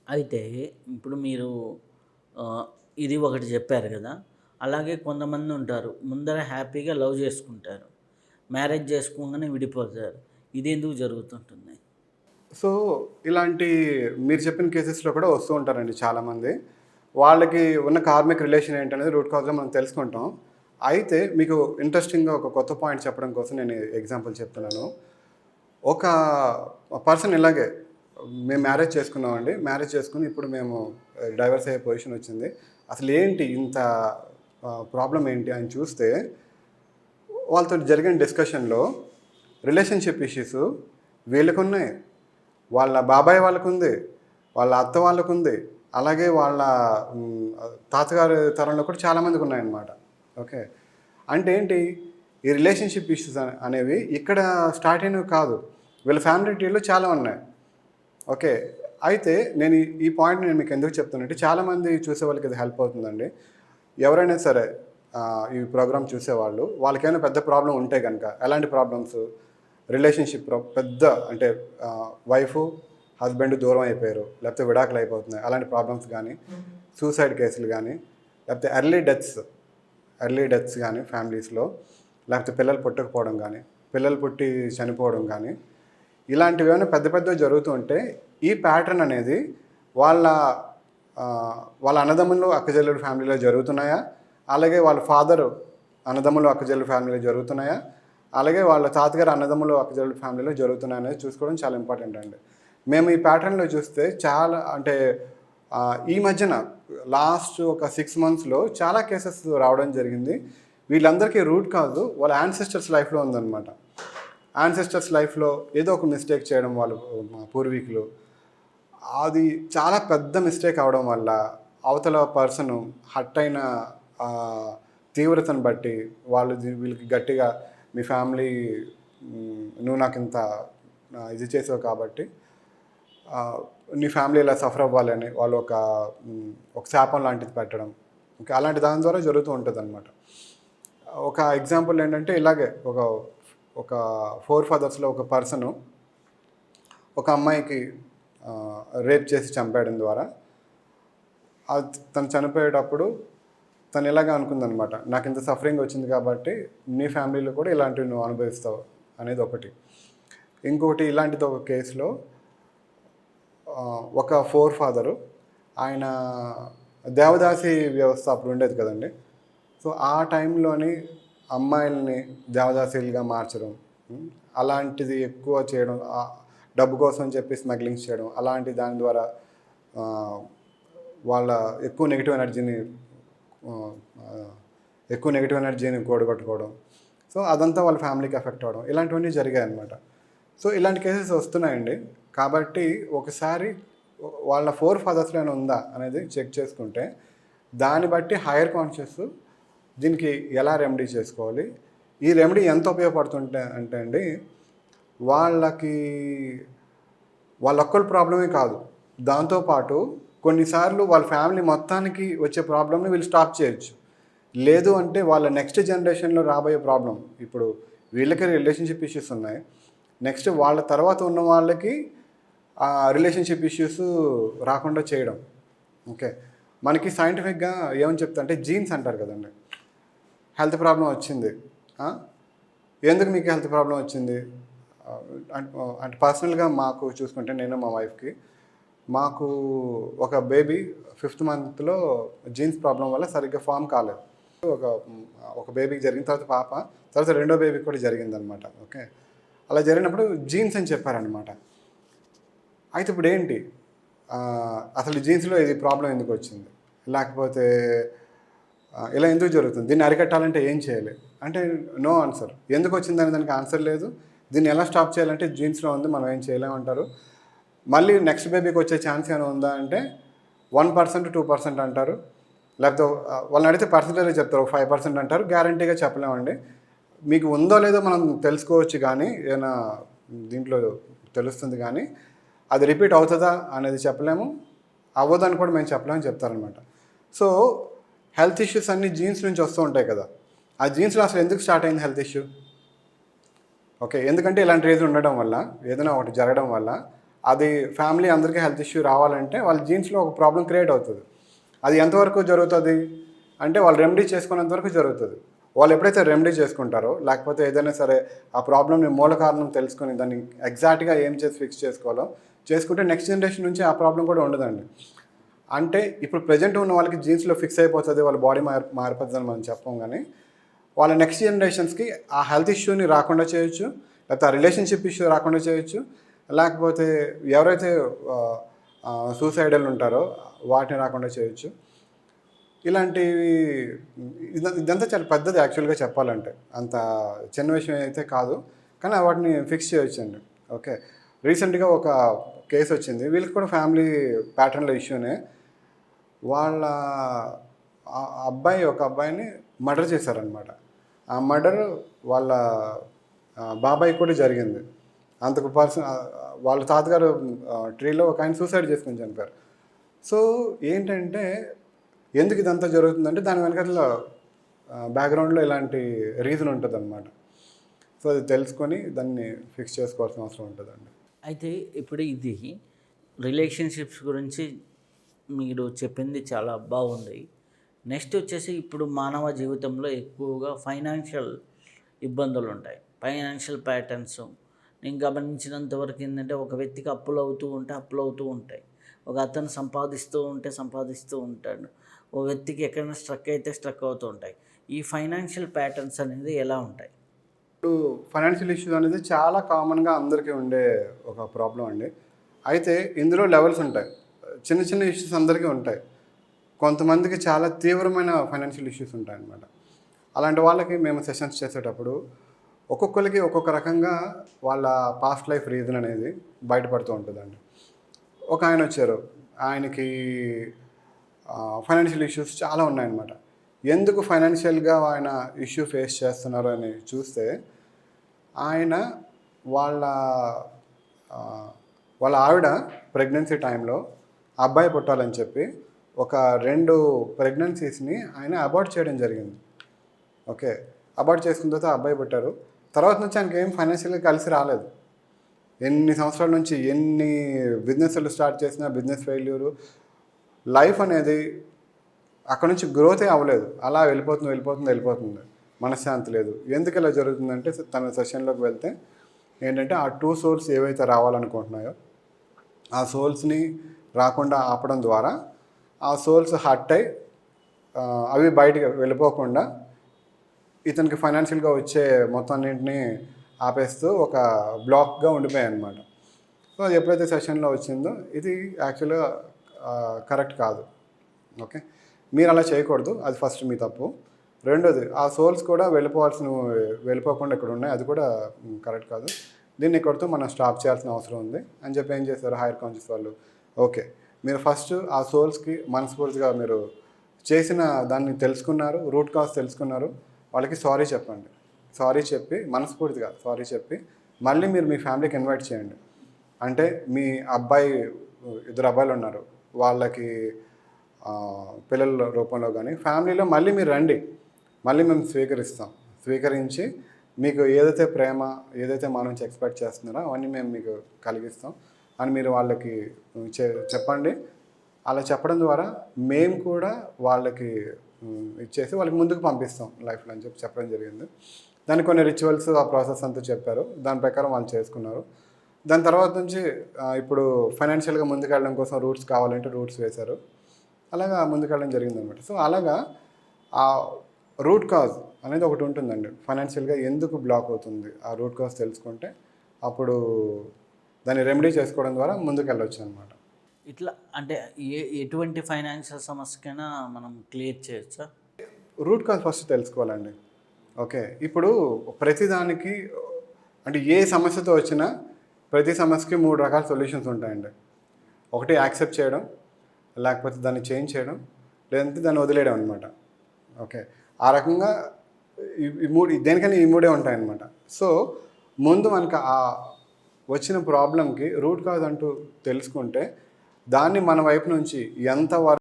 అయితే ఇప్పుడు మీరు ఆహ్, ఇది ఒకటి చెప్పారు గదా! అలాగే కొంతమంది ఉంటారు. ముందర హ్యాపీగా లవ్ జేసుకుంటారు. మ్యారేజ్ జేసుకోంగానే విడిపోతారు. ఇదెందుకు జరుగుతుంటుంది? సో, ఇలాంటి మీరు చెప్పిన కేసెస్‌లో కూడా వస్తూ ఉంటారండి చాలామంది. వాళ్ళకి ఉన్న కార్మిక్ రిలేషన్ ఏంటనేది రూట్ కాజ్‌లో మనం తెలుసుకుంటాం. అయితే మీకు ఇంట్రెస్టింగ్‌గా ఒక కొత్త పాయింట్ చెప్పడం కోసం నేను ఎగ్జాంపుల్ చెప్తున్నాను. ఒక పర్సన్ ఇలాగే మేము మ్యారేజ్ చేసుకున్నామండి. మ్యారేజ్ చేసుకొని ఇప్పుడు మేము డైవర్స్ అయ్యే పొజిషన్ వచ్చింది. అసలేంటి ఇంత ప్రాబ్లమ్ ఏంటి అని చూస్తే వాళ్ళతోటి జరిగిన డిస్కషన్‌లో రిలేషన్‌షిప్ ఇష్యూస్ వీళ్ళకున్నాయి. వాళ్ళ బాబాయ్ వాళ్ళకుంది. వాళ్ళ అత్త వాళ్ళకుంది. అలాగే వాళ్ళ తాతగారి తరంలో కూడా చాలామందికున్నాయన్నమాట. ఓకే. అంటే ఏంటి? ఈ రిలేషన్‌షిప్ ఇష్యూస్ అనేవి ఇక్కడ స్టార్ట్ అయినవి కాదు. వీళ్ళ ఫ్యామిలీ ట్రీలో చాలా ఉన్నాయి. ఓకే. అయితే నేను ఈ పాయింట్ నేను మీకు ఎందుకు చెప్తానంటే చాలామంది చూసే వాళ్ళకి ఇది హెల్ప్ అవుతుందండి. ఎవరైనా సరే ఈ ప్రోగ్రామ్ చూసేవాళ్ళు వాళ్ళకేమైనా పెద్ద ప్రాబ్లమ్ ఉంటే గనక ఎలాంటి ప్రాబ్లమ్స్ రిలేషన్‌షిప్ పెద్ద అంటే వైఫు, హస్బెండ్ దూరం అయిపోయారు. లేకపోతే విడాకులు అయిపోతున్నాయి. అలాంటి ప్రాబ్లమ్స్ గానీ, సూసైడ్ కేసులు గానీ, లేకపోతే ఎర్లీ డెత్స్ గానీ ఫ్యామిలీస్‌లో, లేకపోతే పిల్లలు పుట్టకపోవడం గానీ, పిల్లలు పుట్టి చనిపోవడం గానీ, ఇలాంటివేమైనా పెద్ద పెద్దవి జరుగుతూ ఉంటే ఈ ప్యాటర్న్ అనేది వాళ్ళ వాళ్ళ అన్నదమ్ములు, అక్కచెల్లెలు ఫ్యామిలీలో జరుగుతున్నాయా? అలాగే వాళ్ళ ఫాదరు అన్నదమ్ములు, అక్కచెల్లెలు ఫ్యామిలీలో జరుగుతున్నాయా? అలాగే వాళ్ళ తాతగారు అన్నదమ్ములు, అక్కచెల్లెలు ఫ్యామిలీలో జరుగుతున్నాయి అనేది చూసుకోవడం చాలా ఇంపార్టెంట్ అండి. మేము ఈ ప్యాటర్న్‌లో చూస్తే చాలా అంటే ఈ మధ్యన లాస్ట్ ఒక 6 మంత్స్‌లో చాలా కేసెస్ రావడం జరిగింది. వీళ్ళందరికీ రూట్ కాదు వాళ్ళ యాన్సెస్టర్స్ లైఫ్‌లో ఉందన్నమాట. యాన్సెస్టర్స్ లైఫ్‌లో ఏదో ఒక మిస్టేక్ చేయడం వాళ్ళు మా పూర్వీకులు. అది చాలా పెద్ద మిస్టేక్ అవ్వడం వల్ల అవతల పర్సను హర్ట్ అయిన తీవ్రతను బట్టి వాళ్ళు వీళ్ళకి గట్టిగా మీ ఫ్యామిలీ నువ్వు నాకింత ఇది చేసావు కాబట్టి నీ ఫ్యామిలీ ఇలా సఫర్ అవ్వాలని వాళ్ళు ఒక శాపం లాంటిది పెట్టడం. ఇంకా అలాంటి దాని ద్వారా జరుగుతూ ఉంటుందన్నమాట. ఒక ఎగ్జాంపుల్ ఏంటంటే ఇలాగే ఒక 4 ఫాదర్స్‌లో ఒక పర్సను ఒక అమ్మాయికి రేప్ చేసి చంపేయడం ద్వారా తను చనిపోయేటప్పుడు తను ఇలాగే అనుకుందనమాట. నాకు ఇంత సఫరింగ్ వచ్చింది కాబట్టి నీ ఫ్యామిలీలో కూడా ఇలాంటివి నువ్వు అనుభవిస్తావు అనేది ఒకటి. ఇంకొకటి ఇలాంటిది ఒక కేసులో ఒక 4 ఫాదరు ఆయన దేవదాసి వ్యవస్థ అప్పుడు ఉండేది కదండి. సో ఆ టైంలోని అమ్మాయిల్ని దేవదాసీలుగా మార్చడం, అలాంటిది ఎక్కువ చేయడం, డబ్బు కోసం చెప్పి స్మగ్లింగ్స్ చేయడం, అలాంటి దాని ద్వారా వాళ్ళ ఎక్కువ నెగిటివ్ ఎనర్జీని కూడగొట్టుకోవడం. సో అదంతా వాళ్ళ ఫ్యామిలీకి ఎఫెక్ట్ అవ్వడం, ఇలాంటివన్నీ జరిగాయి అన్నమాట. సో ఇలాంటి కేసెస్ వస్తున్నాయండి. కాబట్టి ఒకసారి వాళ్ళ 4 ఫాదర్స్‌లోనే ఉందా అనేది చెక్ చేసుకుంటే దాన్ని బట్టి హైయర్ కాన్షియస్ దీనికి ఎలా రెమెడీ చేసుకోవాలి, ఈ రెమెడీ ఎంత ఉపయోగపడుతుంటే అంటే అండి వాళ్ళకి వాళ్ళొక్కళ్ళ ప్రాబ్లమే కాదు, దాంతోపాటు కొన్నిసార్లు వాళ్ళ ఫ్యామిలీ మొత్తానికి వచ్చే ప్రాబ్లమ్ని వీళ్ళు స్టాప్ చేయొచ్చు. లేదు అంటే వాళ్ళ నెక్స్ట్ జనరేషన్లో రాబోయే ప్రాబ్లం, ఇప్పుడు వీళ్ళకి రిలేషన్షిప్ ఇష్యూస్ ఉన్నాయి, నెక్స్ట్ వాళ్ళ తర్వాత ఉన్న వాళ్ళకి రిలేషన్షిప్ ఇష్యూస్ రాకుండా చేయడం. ఓకే. మనకి సైంటిఫిక్గా ఏమని చెప్తా అంటే జీన్స్ అంటారు కదండి. హెల్త్ ప్రాబ్లం వచ్చింది, ఎందుకు మీకు హెల్త్ ప్రాబ్లం వచ్చింది అంటే పర్సనల్గా మాకు చూసుకుంటే నేను మా వైఫ్కి మాకు ఒక బేబీ 5th మంత్లో జీన్స్ ప్రాబ్లం వల్ల సరిగ్గా ఫామ్ కాలేదు. ఒక బేబీకి జరిగిన తర్వాత రెండో బేబీకి కూడా జరిగిందనమాట. ఓకే. అలా జరిగినప్పుడు జీన్స్ అని చెప్పారనమాట. అయితే ఇప్పుడు ఏంటి అసలు జీన్స్లో ఇది ప్రాబ్లం ఎందుకు వచ్చింది, లేకపోతే ఇలా ఎందుకు జరుగుతుంది, దీన్ని అరికట్టాలంటే ఏం చేయాలి అంటే నో ఆన్సర్. ఎందుకు వచ్చిందని దానికి ఆన్సర్ లేదు. దీన్ని ఎలా స్టాప్ చేయాలంటే జీన్స్లో ఉంది, మనం ఏం చేయలేమంటారు. మళ్ళీ నెక్స్ట్ బేబీకి వచ్చే ఛాన్స్ ఏమైనా ఉందా అంటే 1%, 2% అంటారు. లేకపోతే వాళ్ళని అడిగితే పర్సెంటేజ్ చెప్తారు, 5% అంటారు. గ్యారంటీగా చెప్పలేమండి. మీకు ఉందో లేదో మనం తెలుసుకోవచ్చు, కానీ ఏమైనా దీంట్లో తెలుస్తుంది, కానీ అది రిపీట్ అవుతుందా అనేది చెప్పలేము, అవ్వదని కూడా మేము చెప్పలేమని చెప్తారనమాట. సో హెల్త్ ఇష్యూస్ అన్నీ జీన్స్ నుంచి వస్తూ ఉంటాయి కదా. ఆ జీన్స్లో అసలు ఎందుకు స్టార్ట్ అయింది హెల్త్ ఇష్యూ? ఓకే. ఎందుకంటే ఇలాంటి రీజన్ ఉండడం వల్ల, ఏదైనా ఒకటి జరగడం వల్ల అది ఫ్యామిలీ అందరికీ హెల్త్ ఇష్యూ రావాలంటే వాళ్ళ జీన్స్లో ఒక ప్రాబ్లం క్రియేట్ అవుతుంది. అది ఎంతవరకు జరుగుతుంది అంటే వాళ్ళు రెమెడీ చేసుకునేంత వరకు జరుగుతుంది. వాళ్ళు ఎప్పుడైతే రెమెడీ చేసుకుంటారో లేకపోతే ఏదైనా సరే ఆ ప్రాబ్లమ్ని మూల కారణం తెలుసుకొని దాన్ని ఎగ్జాక్ట్గా ఏం చేసి ఫిక్స్ చేసుకోవాలో చేసుకుంటే నెక్స్ట్ జనరేషన్ నుంచి ఆ ప్రాబ్లం కూడా ఉండదండి. అంటే ఇప్పుడు ప్రజెంట్ ఉన్న వాళ్ళకి జీన్స్లో ఫిక్స్ అయిపోతుంది, వాళ్ళ బాడీ మారిపోతుంది అని మనం చెప్పం, కానీ వాళ్ళ నెక్స్ట్ జనరేషన్స్కి ఆ హెల్త్ ఇష్యూని రాకుండా చేయొచ్చు, లేకపోతే ఆ రిలేషన్షిప్ ఇష్యూ రాకుండా చేయొచ్చు, లేకపోతే ఎవరైతే సూసైడల్ ఉంటారో వాటిని రాకుండా చేయొచ్చు. ఇలాంటివి ఇదంతా చాలా పెద్దది యాక్చువల్గా చెప్పాలంటే, అంత చిన్న విషయం అయితే కాదు, కానీ వాటిని ఫిక్స్ చేయొచ్చండి. ఓకే, రీసెంట్గా ఒక కేసు వచ్చింది, వీళ్ళకి కూడా ఫ్యామిలీ ప్యాటర్న్ల ఇష్యూనే. వాళ్ళ ఒక అబ్బాయిని మర్డర్ చేశారనమాట. ఆ మర్డర్ వాళ్ళ బాబాయ్ కూడా జరిగింది. అంతకు వాళ్ళ తాతగారు ట్రీలో ఒక ఆయన సూసైడ్ చేసుకుని చనిపోయారు. సో ఏంటంటే ఎందుకు ఇదంతా జరుగుతుందంటే దాని వెనకాల బ్యాక్గ్రౌండ్లో ఇలాంటి రీజన్ ఉంటుంది అనమాట. సో అది తెలుసుకొని దాన్ని ఫిక్స్ చేసుకోవాల్సిన అవసరం ఉంటుందండి. అయితే ఇప్పుడు ఇది రిలేషన్షిప్స్ గురించి మీరు చెప్పింది చాలా బాగుంది. నెక్స్ట్ వచ్చేసి ఇప్పుడు మానవ జీవితంలో ఎక్కువగా ఫైనాన్షియల్ ఇబ్బందులు ఉంటాయి, ఫైనాన్షియల్ ప్యాటర్న్స్. నేను గమనించినంత వరకు ఏంటంటే ఒక వ్యక్తికి అప్పులు అవుతూ ఉంటాయి, ఒక అతను సంపాదిస్తూ ఉంటాడు, ఓ వ్యక్తికి ఎక్కడైనా స్ట్రక్ అవుతూ ఉంటాయి. ఈ ఫైనాన్షియల్ ప్యాటర్న్స్ అనేది ఎలా ఉంటాయి? ఇప్పుడు ఫైనాన్షియల్ ఇష్యూస్ అనేది చాలా కామన్గా అందరికీ ఉండే ఒక ప్రాబ్లం అండి. అయితే ఇందులో లెవెల్స్ ఉంటాయి. చిన్న చిన్న ఇష్యూస్ అందరికీ ఉంటాయి, కొంతమందికి చాలా తీవ్రమైన ఫైనాన్షియల్ ఇష్యూస్ ఉంటాయన్నమాట. అలాంటి వాళ్ళకి మేము సెషన్స్ చేసేటప్పుడు ఒక్కొక్కరికి ఒక్కొక్క రకంగా వాళ్ళ పాస్ట్ లైఫ్ రీజన్ అనేది బయటపడుతూ ఉంటుందండి. ఒక ఆయన వచ్చారు, ఆయనకి ఫైనాన్షియల్ ఇష్యూస్ చాలా ఉన్నాయన్నమాట. ఎందుకు ఫైనాన్షియల్గా ఆయన ఇష్యూ ఫేస్ చేస్తున్నారు అని చూస్తే, ఆయన వాళ్ళ ఆవిడ ప్రెగ్నెన్సీ టైంలో అబ్బాయి పుట్టాలని చెప్పి ఒక 2 ప్రెగ్నెన్సీస్ని ఆయన అబార్ట్ చేయడం జరిగింది. ఓకే, అబార్ట్ చేసుకున్న తర్వాత అబ్బాయి పుట్టారు. తర్వాత నుంచి ఆయనకి ఏం ఫైనాన్షియల్గా కలిసి రాలేదు. ఎన్ని సంవత్సరాల నుంచి ఎన్ని బిజినెస్లు స్టార్ట్ చేసినా బిజినెస్ ఫెయిల్యూరు, లైఫ్ అనేది అక్కడ నుంచి గ్రోతే అవ్వలేదు. అలా వెళ్ళిపోతుంది. మనశ్శాంతి లేదు. ఎందుకు ఇలా జరుగుతుందంటే తన సెషన్లోకి వెళ్తే ఏంటంటే ఆ 2 సోల్స్ ఏవైతే రావాలనుకుంటున్నాయో ఆ సోల్స్ని రాకుండా ఆపడం ద్వారా ఆ సోల్స్ హర్ట్ అయి అవి బయటికి వెళ్ళిపోకుండా ఇతనికి ఫైనాన్షియల్గా వచ్చే మొత్తం అన్నింటినీ ఆపేస్తూ ఒక బ్లాక్గా ఉండిపోయాయి అన్నమాట. సో అది ఎప్పుడైతే సెషన్లో వచ్చిందో ఇది యాక్చువల్గా కరెక్ట్ కాదు. ఓకే, మీరు అలా చేయకూడదు, అది ఫస్ట్ మీ తప్పు. రెండోది, ఆ సోల్స్ కూడా వెళ్ళిపోకుండా ఇక్కడ ఉన్నాయి, అది కూడా కరెక్ట్ కాదు. దీన్ని ఇక్కడితో మనం స్టాప్ చేయాల్సిన అవసరం ఉంది అని చెప్పి ఏం చేస్తారు హైయర్ కాన్షియస్ వాళ్ళు. ఓకే, మీరు ఫస్ట్ ఆ సోల్స్కి మనస్ఫూర్తిగా మీరు చేసిన దాన్ని తెలుసుకున్నారు, రూట్ కాజ్ తెలుసుకున్నారు, వాళ్ళకి సారీ చెప్పండి. సారీ చెప్పి మనస్ఫూర్తిగా సారీ చెప్పి మళ్ళీ మీరు మీ ఫ్యామిలీకి ఇన్వైట్ చేయండి. అంటే మీ అబ్బాయి 2 అబ్బాయిలు ఉన్నారు, వాళ్ళకి పిల్లల రూపంలో కానీ ఫ్యామిలీలో మళ్ళీ మీరు రండి, మళ్ళీ మేము స్వీకరించి మీకు ఏదైతే ప్రేమ ఏదైతే మా నుంచి ఎక్స్పెక్ట్ చేస్తున్నారో అవన్నీ మేము మీకు కలిగిస్తాం అని మీరు వాళ్ళకి చెప్పండి. అలా చెప్పడం ద్వారా మేము కూడా వాళ్ళకి ఇచ్చేసి వాళ్ళకి ముందుకు పంపిస్తాం లైఫ్లో అని చెప్పడం జరిగింది. దానికి కొన్ని రిచువల్స్ ఆ ప్రాసెస్ అంతా చెప్పారు, దాని ప్రకారం వాళ్ళు చేసుకున్నారు. దాని తర్వాత నుంచి ఇప్పుడు ఫైనాన్షియల్గా ముందుకెళ్ళడం కోసం రూట్స్ కావాలంటే రూట్స్ వేశారు, అలాగా ముందుకెళ్ళడం జరిగిందనమాట. సో అలాగా ఆ రూట్ కాజ్ అనేది ఒకటి ఉంటుందండి. ఫైనాన్షియల్గా ఎందుకు బ్లాక్ అవుతుంది ఆ రూట్ కాజ్ తెలుసుకుంటే అప్పుడు దాన్ని రెమెడీ చేసుకోవడం ద్వారా ముందుకెళ్ళొచ్చు అనమాట. ఇట్లా అంటే ఎటువంటి ఫైనాన్షియల్ సమస్యకైనా మనం క్లియర్ చేయొచ్చా? రూట్ కాజ్ ఫస్ట్ తెలుసుకోవాలండి. ఓకే, ఇప్పుడు ప్రతిదానికి అంటే ఏ సమస్యతో వచ్చినా ప్రతి సమస్యకి 3 రకాల సొల్యూషన్స్ ఉంటాయండి. ఒకటి యాక్సెప్ట్ చేయడం, లేకపోతే దాన్ని చేంజ్ చేయడం, లేదంటే దాన్ని వదిలేయడం అనమాట. ఓకే, ఆ రకంగా దేనికైనా ఈ 3 ఉంటాయన్నమాట. సో ముందు మనకు ఆ వచ్చిన ప్రాబ్లంకి రూట్ కాజ్ అంటూ తెలుసుకుంటే దాన్ని మన వైపు నుంచి ఎంతవరకు